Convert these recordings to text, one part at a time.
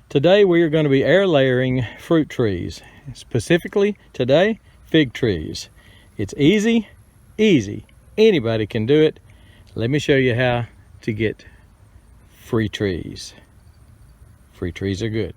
Today we are going to be air layering fruit trees. Specifically today, fig trees. It's easy. Anybody can do it. Let me show you how to get free trees. Free trees are good.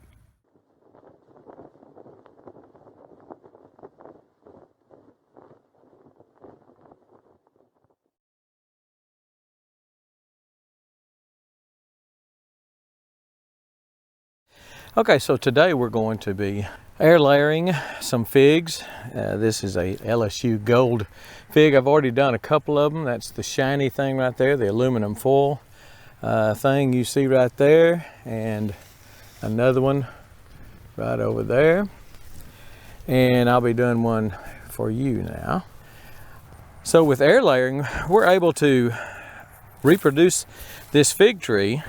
Okay, so today we're going to be air layering some figs. This is a LSU gold fig. I've already done a couple of them. That's the shiny thing right there, the aluminum foil thing you see right there, and another one right over there. And I'll be doing one for you now. So with air layering, we're able to reproduce this fig tree,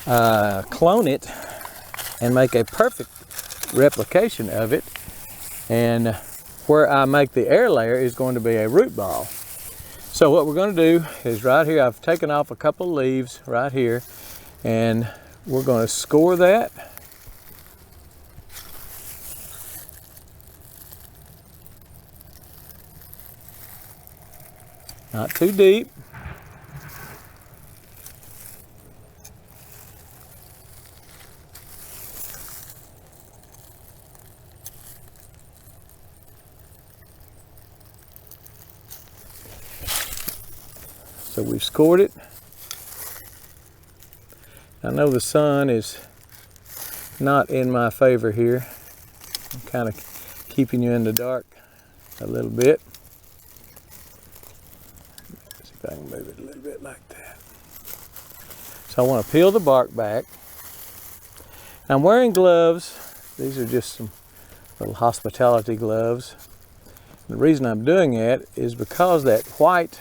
clone it, and make a perfect replication of it. And where I make the air layer is going to be a root ball. So what we're going to do is right here, I've taken off a couple leaves right here, and we're going to score that. Not too deep. So we've scored it. I know the sun is not in my favor here. I'm kind of keeping you in the dark a little bit. Let's see if I can move it a little bit like that. So I want to peel the bark back. I'm wearing gloves. These are just some little hospitality gloves. The reason I'm doing that is because that white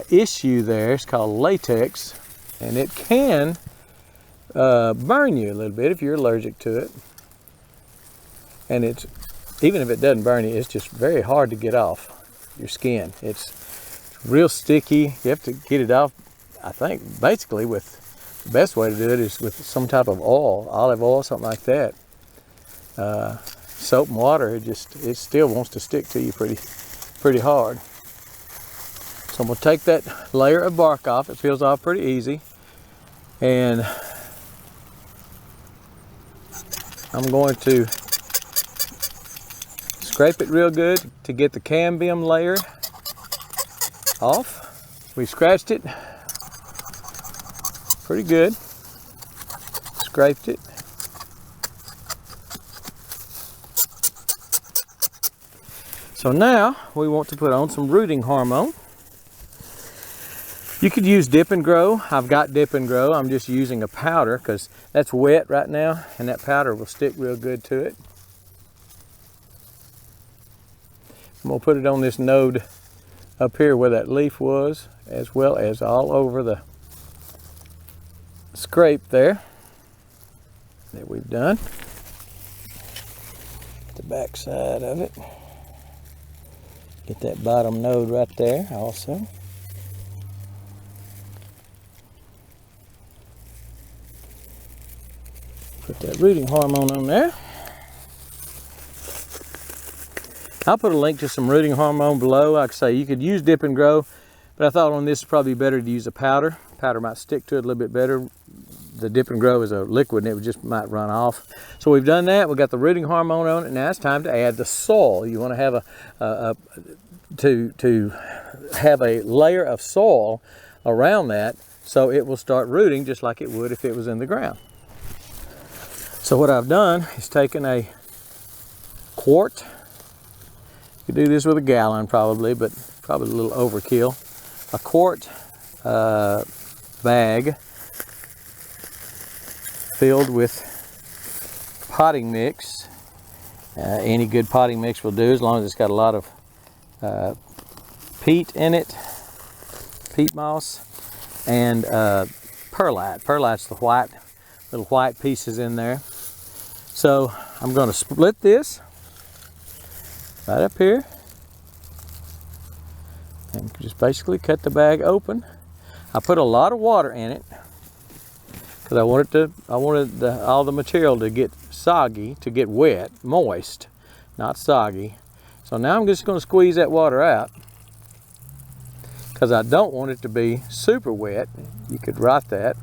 issue there is called latex, and it can burn you a little bit if you're allergic to it. And it's, even if it doesn't burn you, it's just very hard to get off your skin. It's real sticky. You have to get it off, I think, basically with the best way to do it is with some type of oil, olive oil, something like that. Soap and water, it still wants to stick to you pretty hard. So I'm going to take that layer of bark off. It peels off pretty easy. And I'm going to scrape it real good to get the cambium layer off. We scratched it pretty good. Scraped it. So now we want to put on some rooting hormone. You could use Dip and Grow. I've got Dip and Grow. I'm just using a powder because that's wet right now, and that powder will stick real good to it. I'm going to put it on this node up here where that leaf was, as well as all over the scrape there that we've done. The back side of it. Get that bottom node right there also. Put that rooting hormone on there. I'll put a link to some rooting hormone below. Like I say, you could use Dip and Grow, but I thought on this it's probably better to use a powder. Powder might stick to it a little bit better. The Dip and Grow is a liquid and it just might run off. So we've done that. We've got the rooting hormone on it. Now it's time to add the soil. You want to have to have a layer of soil around that so it will start rooting just like it would if it was in the ground. So what I've done is taken a quart. You could do this with a gallon probably, but probably a little overkill. A quart bag filled with potting mix. Any good potting mix will do as long as it's got a lot of peat in it, peat moss, and perlite. Perlite's the white, little white pieces in there. So I'm going to split this right up here and just basically cut the bag open. I put a lot of water in it because I wanted all the material to get soggy, to get wet, moist, not soggy. So now I'm just going to squeeze that water out, because I don't want it to be super wet. You could rot the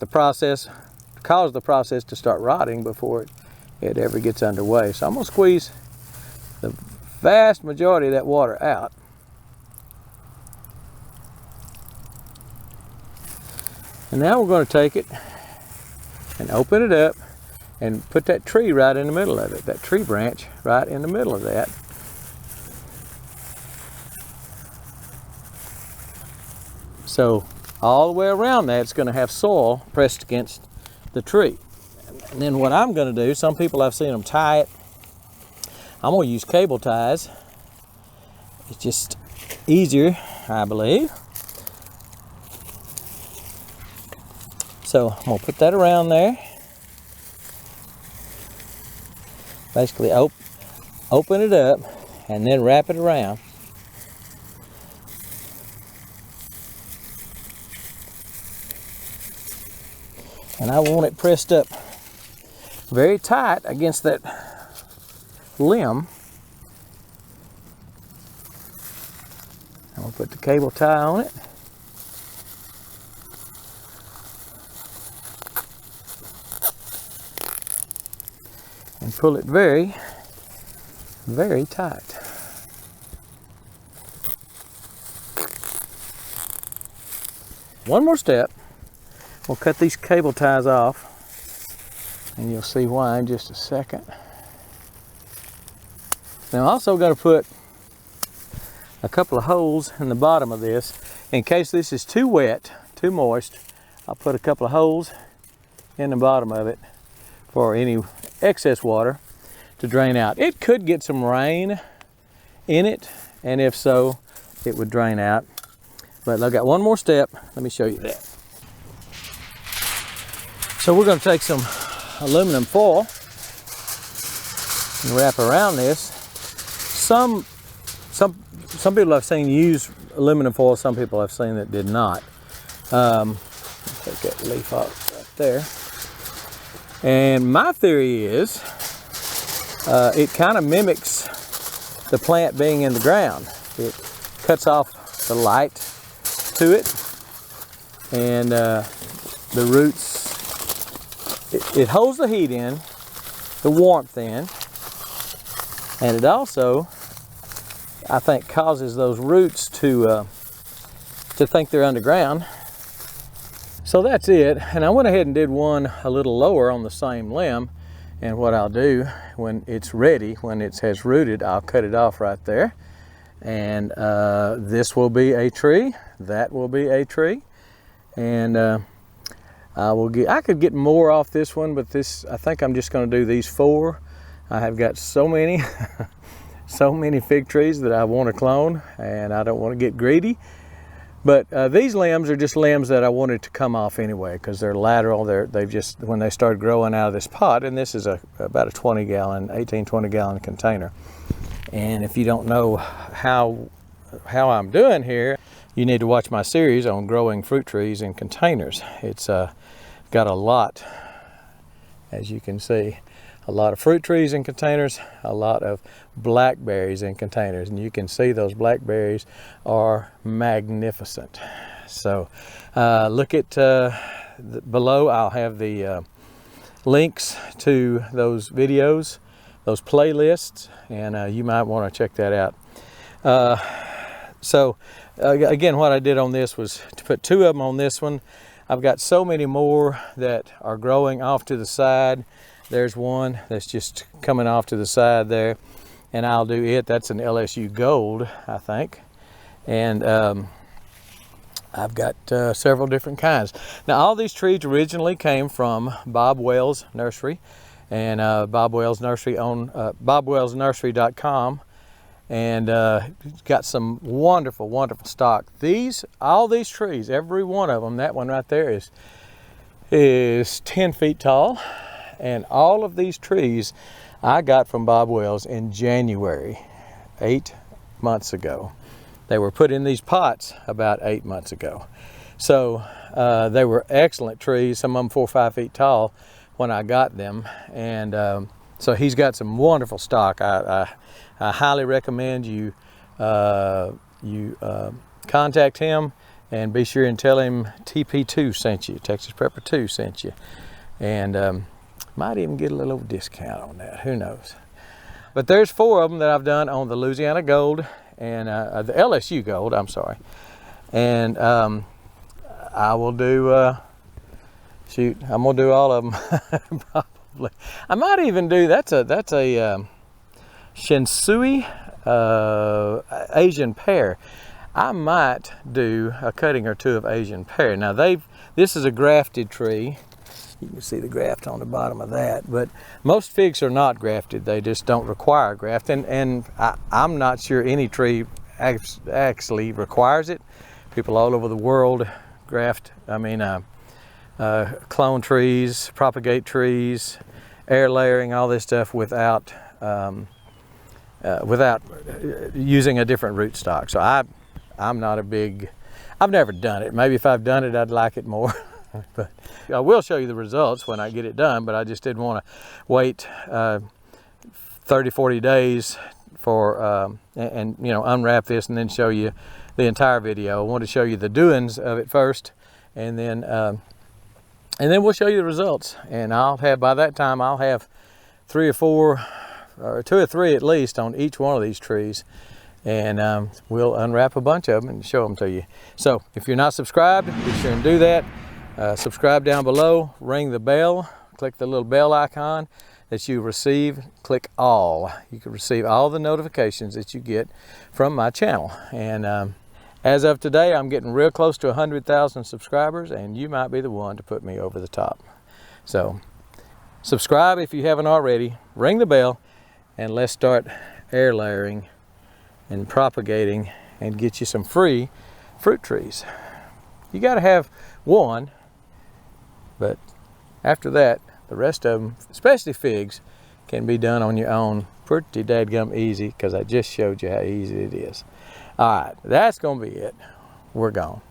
process, cause the process to start rotting before it ever gets underway. So I'm going to squeeze the vast majority of that water out. And now we're going to take it and open it up and put that tree right in the middle of it, that tree branch right in the middle of that. So all the way around that, it's going to have soil pressed against the tree. And then what I'm going to do, some people I've seen them tie it. I'm going to use cable ties. It's just easier, I believe. So I'm going to put that around there. Basically open it up and then wrap it around. And I want it pressed up very tight against that limb. I'm going to put the cable tie on it. And pull it very, very tight. One more step. We'll cut these cable ties off, and you'll see why in just a second. Now I'm also going to put a couple of holes in the bottom of this. In case this is too wet, too moist, I'll put a couple of holes in the bottom of it for any excess water to drain out. It could get some rain in it, and if so, it would drain out. But I've got one more step. Let me show you that. So we're going to take some aluminum foil and wrap around this. Some people I've seen use aluminum foil. Some people I've seen that did not. Take that leaf off right there. And my theory is it kind of mimics the plant being in the ground. It cuts off the light to it, and the roots, it holds the heat in, the warmth in, and it also, I think, causes those roots to think they're underground. So that's it, and I went ahead and did one a little lower on the same limb, and what I'll do when it's ready, when it has rooted, I'll cut it off right there, and this will be a tree, that will be a tree, and I could get more off this one, but I think I'm just going to do these 4. I have got so many so many fig trees that I want to clone, and I don't want to get greedy. But these limbs are just limbs that I wanted to come off anyway, because they're lateral. They've just, when they started growing out of this pot, and this is about a 20 gallon container. And if you don't know how I'm doing here, you need to watch my series on growing fruit trees in containers. It's got a lot, as you can see, a lot of fruit trees in containers, a lot of blackberries in containers, and you can see those blackberries are magnificent. So look at below. I'll have the links to those videos, those playlists, and you might want to check that out. So again, what I did on this was to put 2 of them on this one. I've got so many more that are growing off to the side. There's one that's just coming off to the side there, and I'll do it. That's an LSU Gold, I think. And I've got several different kinds. Now, all these trees originally came from Bob Wells Nursery, and Bob Wells Nursery on bobwellsnursery.com, and got some wonderful, wonderful stock. All these trees, every one of them, that one right there is 10 feet tall. And all of these trees I got from Bob Wells in January, 8 months ago. They were put in these pots about 8 months ago. So they were excellent trees, some of them 4 or 5 feet tall when I got them. And so he's got some wonderful stock. I highly recommend you contact him and be sure and tell him TP2 sent you, Texas Prepper 2 sent you. And might even get a little discount on that, who knows. But there's 4 of them that I've done on the Louisiana Gold and the LSU Gold, I'm sorry. And I will do, shoot, I'm gonna do all of them probably. I might even do, that's a Shinsui Asian pear. I might do a cutting or 2 of Asian pear. Now this is a grafted tree. You can see the graft on the bottom of that, but most figs are not grafted. They just don't require graft, and I'm not sure any tree actually requires it. People all over the world graft, clone trees, propagate trees, air layering, all this stuff without using a different rootstock. So I'm not a big, I've never done it. Maybe if I've done it, I'd like it more. But I will show you the results when I get it done, but I just didn't want to wait 30, 40 days for, and unwrap this and then show you the entire video. I want to show you the doings of it first, and then we'll show you the results. And by that time, I'll have 3 or 4, or 2 or 3 at least on each one of these trees. And we'll unwrap a bunch of them and show them to you. So if you're not subscribed, be sure and do that. Subscribe down below, ring the bell, click the little bell icon that you receive, click all. You can receive all the notifications that you get from my channel. And as of today, I'm getting real close to 100,000 subscribers, and you might be the one to put me over the top. So subscribe if you haven't already, ring the bell, and let's start air layering and propagating and get you some free fruit trees. You got to have one, but after that, the rest of them, especially figs, can be done on your own pretty dadgum easy, because I just showed you how easy it is. All right, that's gonna be it. We're gone.